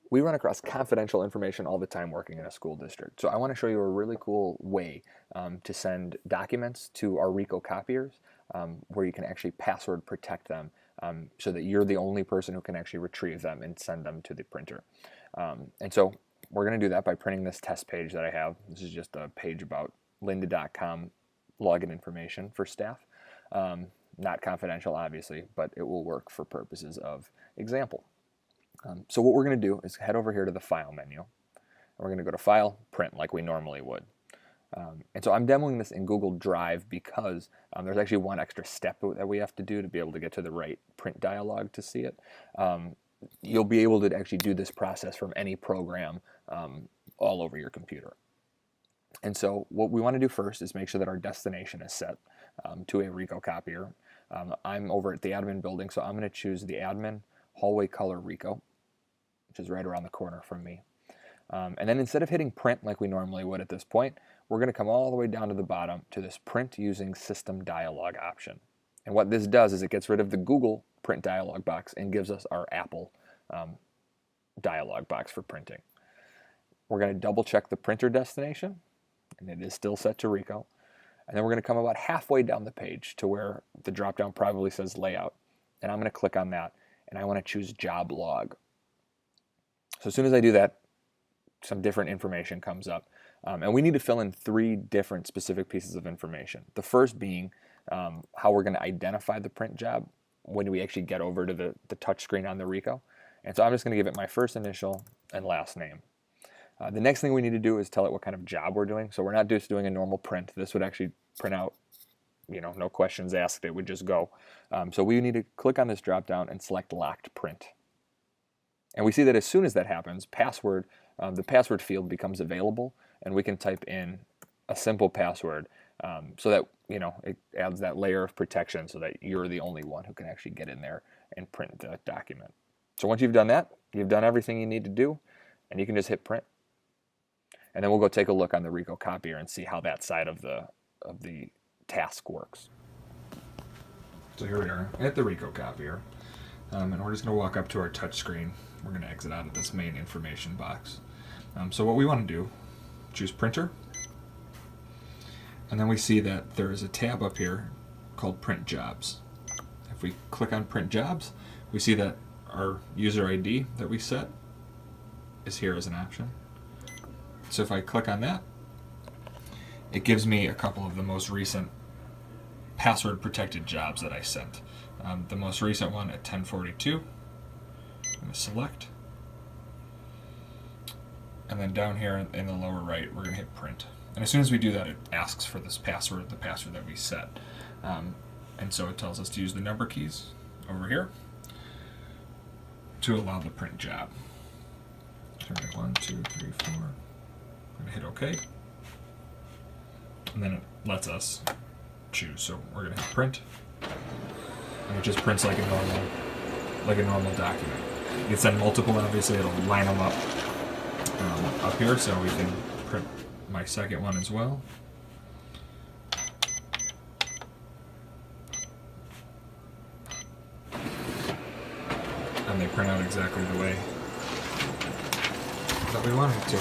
We run across confidential information all the time working in a school district. So I want to show you a really cool way to send documents to our RICOH copiers where you can actually password protect them so that you're the only person who can actually retrieve them and send them to the printer. And so we're going to do that by printing this test page that I have. This is just a page about lynda.com login information for staff. Not confidential, obviously, but it will work for purposes of example. So what we're going to do is head over here to the File menu. And we're going to go to File, Print, like we normally would. And so I'm demoing this in Google Drive because there's actually one extra step that we have to do to be able to get to the right print dialog to see it. You'll be able to actually do this process from any program all over your computer. And so what we want to do first is make sure that our destination is set to a RICOH copier. I'm over at the admin building, so I'm going to choose the admin hallway color RICOH, which is right around the corner from me. And then instead of hitting print like we normally would at this point, we're going to come all the way down to the bottom to this print using system dialog option. And what this does is it gets rid of the Google print dialog box and gives us our Apple dialog box for printing. We're going to double check the printer destination, and it is still set to RICOH. And then we're going to come about halfway down the page to where the drop-down probably says layout. And I'm going to click on that, and I want to choose job log. So as soon as I do that, some different information comes up. And we need to fill in 3 different specific pieces of information. The first being how we're going to identify the print job when we actually get over to the touch screen on the RICOH. And so I'm just going to give it my first initial and last name. The next thing we need to do is tell it what kind of job we're doing. So we're not just doing a normal print. This would actually print out, no questions asked. It would just go. So we need to click on this drop down and select locked print. And we see that as soon as that happens, the password field becomes available, and we can type in a simple password so that it adds that layer of protection so that you're the only one who can actually get in there and print the document. So once you've done that, you've done everything you need to do, and you can just hit print. And then we'll go take a look on the RICOH copier and see how that side of the task works. So here we are at the RICOH copier, and we're just going to walk up to our touch screen. We're going to exit out of this main information box. So what we want to do, choose printer, and then we see that there is a tab up here called print jobs. If we click on print jobs, we see that our user ID that we set is here as an option. So if I click on that, it gives me a couple of the most recent password protected jobs that I sent. The most recent one at 10:42, I'm going to select. And then down here in the lower right, we're going to hit print. And as soon as we do that, it asks for this password, the password that we set. And so it tells us to use the number keys over here to allow the print job. So 1, 2, 3, 4. I'm going to hit OK. And then it lets us choose. So we're going to hit print. And it just prints like a normal document. You can send multiple, obviously it'll line them up here, so we can print my second one as well. And they print out exactly the way that we want it to.